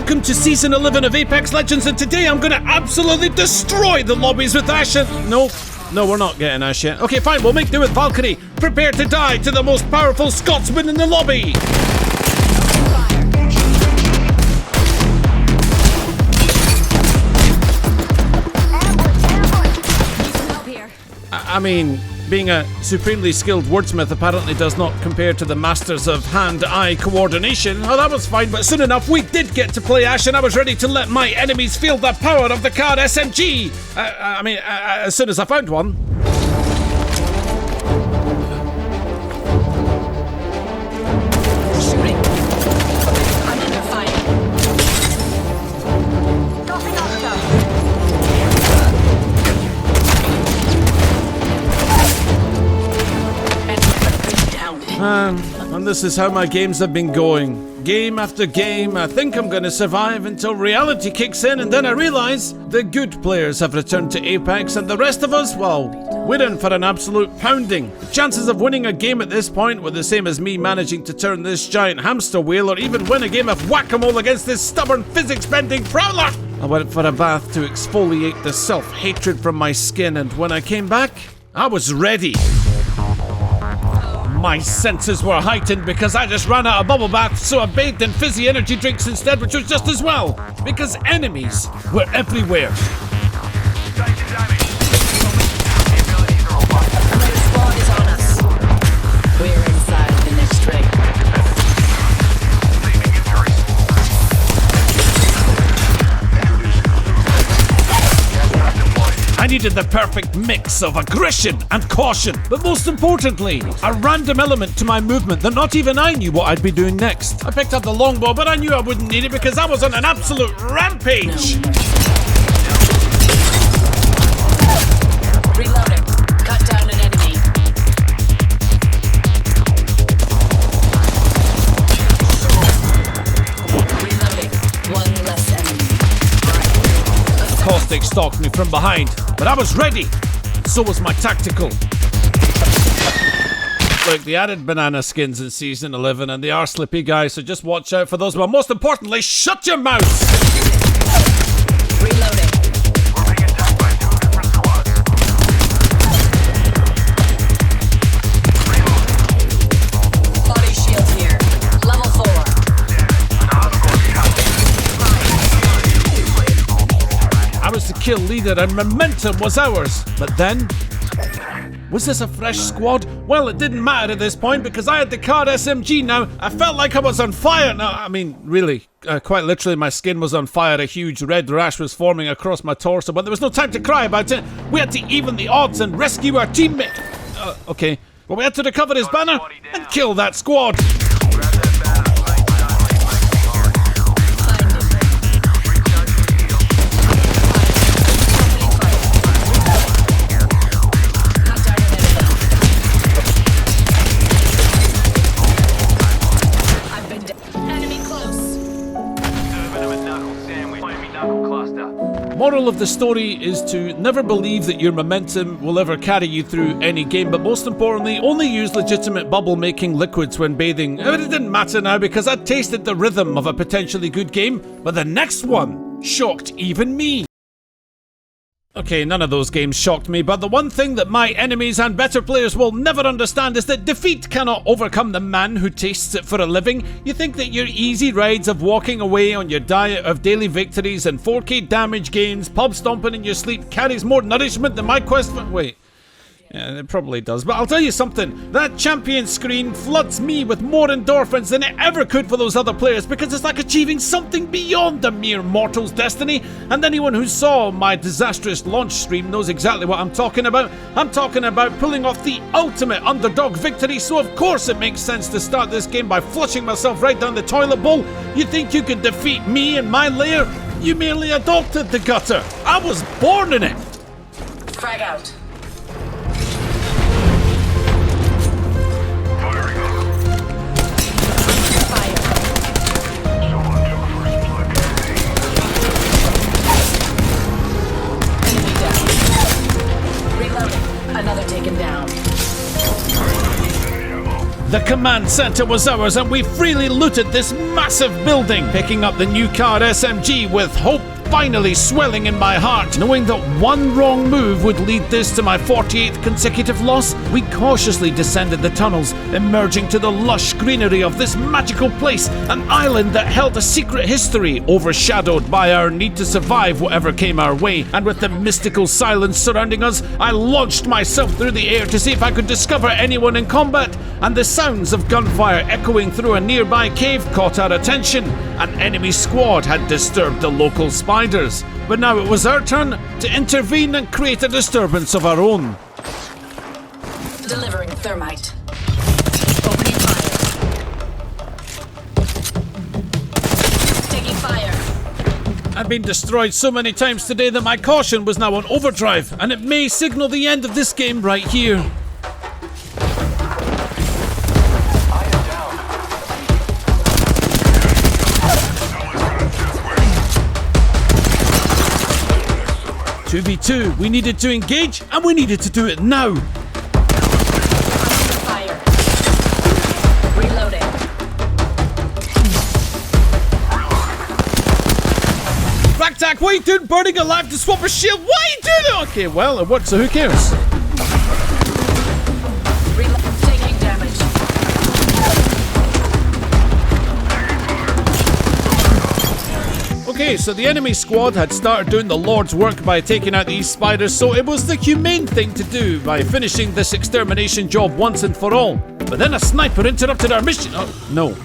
Welcome to Season 11 of Apex Legends, and today I'm gonna absolutely destroy the lobbies with Ashe. No, we're not getting Ashe yet. Okay, fine, we'll make do with Valkyrie. Prepare to die to the most powerful Scotsman in the lobby. I mean, being a supremely skilled wordsmith apparently does not compare to the masters of hand-eye coordination. Oh, that was fine, but soon enough we did get to play Ashe, and I was ready to let my enemies feel the power of the Kar SMG. As soon as I found one. Shooting. I'm under fire. Dropping off And this is how my games have been going. Game after game, I think I'm gonna survive until reality kicks in, and then I realize the good players have returned to Apex, and the rest of us, well, we're in for an absolute pounding. The chances of winning a game at this point were the same as me managing to turn this giant hamster wheel, or even win a game of whack-a-mole against this stubborn physics-bending prowler. I went for a bath to exfoliate the self-hatred from my skin, and when I came back, I was ready. My senses were heightened because I just ran out of bubble baths, so I bathed in fizzy energy drinks instead, which was just as well, because enemies were everywhere. Another squad is on us. We're inside the next ring. I needed the perfect mix of aggression and caution, but most importantly, a random element to my movement that not even I knew what I'd be doing next. I picked up the longbow, but I knew I wouldn't need it because I was on an absolute rampage. Reloading. Cut down an enemy. Reloading. One less enemy. Caustic stalked me from behind, but I was ready. So was my tactical. Look, they added banana skins in Season 11, and they are slippy, guys, so just watch out for those. But most importantly, shut your mouth! Reloading. We're being attacked by 2 different squads. Body shield here. Level 4. I was the kill leader and momentum was ours. But then, was this a fresh squad? Well, it didn't matter at this point because I had the Kar SMG now. I felt like I was on fire. No, I mean, really, quite literally my skin was on fire. A huge red rash was forming across my torso, but there was no time to cry about it. We had to even the odds and rescue our teammate. Okay, well, we had to recover his banner and kill that squad. Moral of the story is to never believe that your momentum will ever carry you through any game, but most importantly, only use legitimate bubble-making liquids when bathing. It didn't matter now because I'd tasted the rhythm of a potentially good game, but the next one shocked even me. Okay, none of those games shocked me, but the one thing that my enemies and better players will never understand is that defeat cannot overcome the man who tastes it for a living. You think that your easy rides of walking away on your diet of daily victories and 4K damage gains, pub stomping in your sleep carries more nourishment than my quest for— wait. Yeah, it probably does, but I'll tell you something, that champion screen floods me with more endorphins than it ever could for those other players because it's like achieving something beyond a mere mortal's destiny, and anyone who saw my disastrous launch stream knows exactly what I'm talking about. I'm talking about pulling off the ultimate underdog victory, so of course it makes sense to start this game by flushing myself right down the toilet bowl. You think you could defeat me and my lair? You merely adopted the gutter. I was born in it. Frag out. Another taken down. The command center was ours and we freely looted this massive building, picking up the new car SMG with hope finally swelling in my heart. Knowing that one wrong move would lead this to my 48th consecutive loss, we cautiously descended the tunnels, emerging to the lush greenery of this magical place, an island that held a secret history, overshadowed by our need to survive whatever came our way. And with the mystical silence surrounding us, I launched myself through the air to see if I could discover anyone in combat, and the sounds of gunfire echoing through a nearby cave caught our attention. An enemy squad had disturbed the local spiders, but now it was our turn to intervene and create a disturbance of our own. Delivering thermite. Opening fire. Taking fire. I've been destroyed so many times today that my caution was now on overdrive, and it may signal the end of this game right here. I am down. 2v2, we needed to engage, and we needed to do it now. Fire. Reloading. Ragtag, what are you doing burning alive to swap a shield? Why are you doing it? Okay, well, it worked, so who cares? Taking damage. Okay, so the enemy squad had started doing the Lord's work by taking out these spiders, so it was the humane thing to do by finishing this extermination job once and for all. But then a sniper interrupted our mission. Oh, no.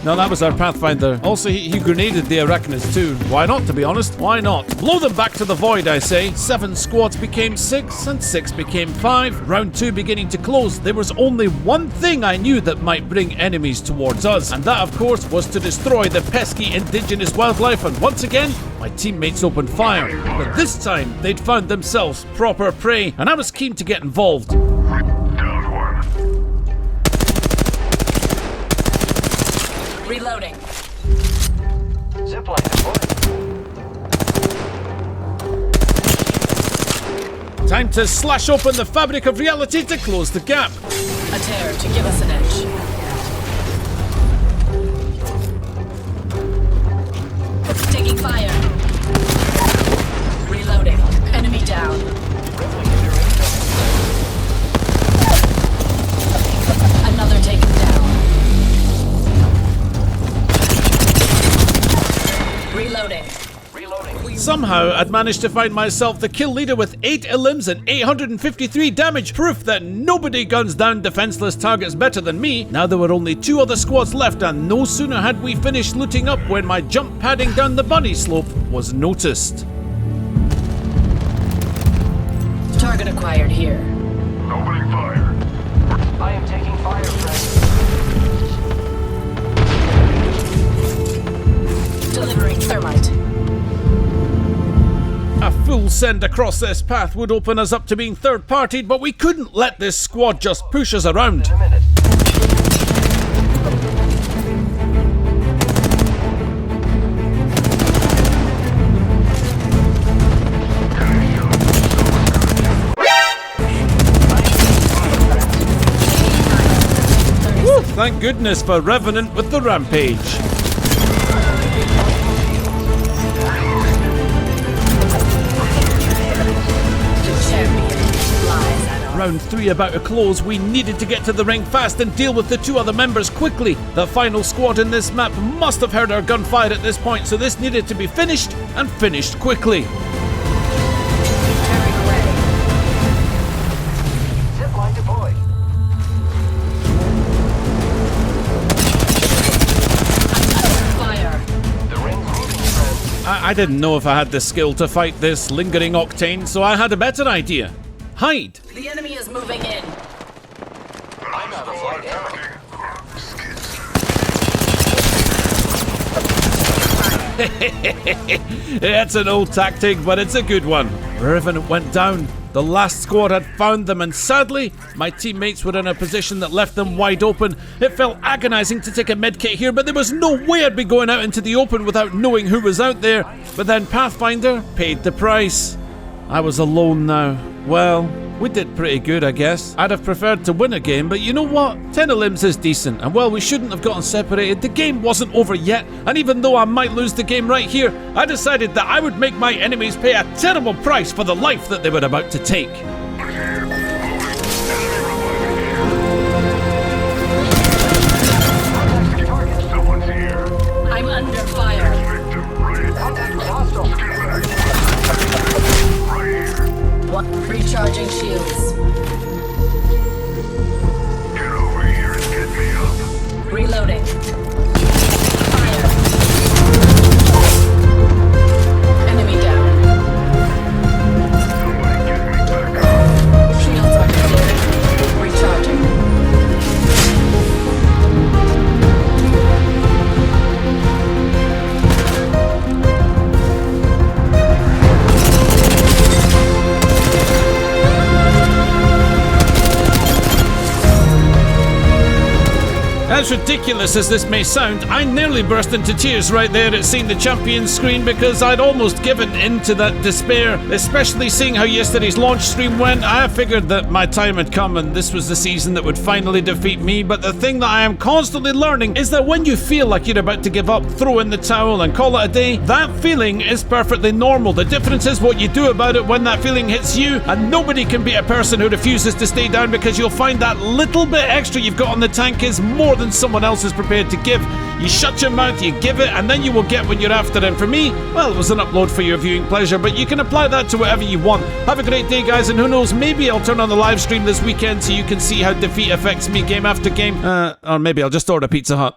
No, that was our Pathfinder. Also, he grenaded the arachnids too. Why not, to be honest? Why not? Blow them back to the void, I say. 7 squads became 6, and 6 became 5. Round 2 beginning to close. There was only one thing I knew that might bring enemies towards us, and that, of course, was to destroy the pesky indigenous wildlife, and once again, my teammates opened fire. But this time, they'd found themselves proper prey, and I was keen to get involved. Down one. Reloading. Zipline deployed. Time to slash open the fabric of reality to close the gap. A tear to give us an edge. Taking fire. Reloading. Enemy down. Another taken down. Reloading. Reloading. Somehow, I'd managed to find myself the kill leader with 8 elims and 853 damage, proof that nobody guns down defenseless targets better than me. Now there were only 2 other squads left, and no sooner had we finished looting up when my jump padding down the bunny slope was noticed. Target acquired here. Opening fire. I am taking fire, friend. Delivering thermite. A full send across this path would open us up to being third-partied, but we couldn't let this squad just push us around. In a minute. Woo, thank goodness for Revenant with the rampage. The champion lies at our Round 3 about to close, we needed to get to the ring fast and deal with the 2 other members quickly. The final squad in this map must have heard our gunfire at this point, so this needed to be finished, and finished quickly. tearing away. Zipline deployed. Fire. The ring's moving, friend. I didn't know if I had the skill to fight this lingering octane, so I had a better idea. Hide. The enemy is moving in. I'm out of flight ammo. It's an old tactic, but it's a good one. Revenant went down. The last squad had found them, and sadly, my teammates were in a position that left them wide open. It felt agonizing to take a medkit here, but there was no way I'd be going out into the open without knowing who was out there. But then Pathfinder paid the price. I was alone now. Well, We did pretty good, I guess. I'd have preferred to win a game, but you know what? Ten of Limbs is decent, and while we shouldn't have gotten separated, the game wasn't over yet, and even though I might lose the game right here, I decided that I would make my enemies pay a terrible price for the life that they were about to take. Someone's here. I'm under fire. Contact hostile. Right here. Recharging shields. Get over here and get me up. Reloading. Fire. Enemy down. Somebody get me back up. Shields are depleted. Recharging. As ridiculous as this may sound, I nearly burst into tears right there at seeing the Champions screen because I'd almost given in to that despair, especially seeing how yesterday's launch stream went. I figured that my time had come and this was the season that would finally defeat me, but the thing that I am constantly learning is that when you feel like you're about to give up, throw in the towel and call it a day, that feeling is perfectly normal. The difference is what you do about it when that feeling hits you, and nobody can be a person who refuses to stay down because you'll find that little bit extra you've got on the tank is more than someone else is prepared to give. You shut your mouth, you give it, and then you will get what you're after. And for me, well, it was an upload for your viewing pleasure, but you can apply that to whatever you want. Have a great day, guys, and who knows, maybe I'll turn on the live stream this weekend so you can see how defeat affects me game after game. Or maybe I'll just order Pizza Hut.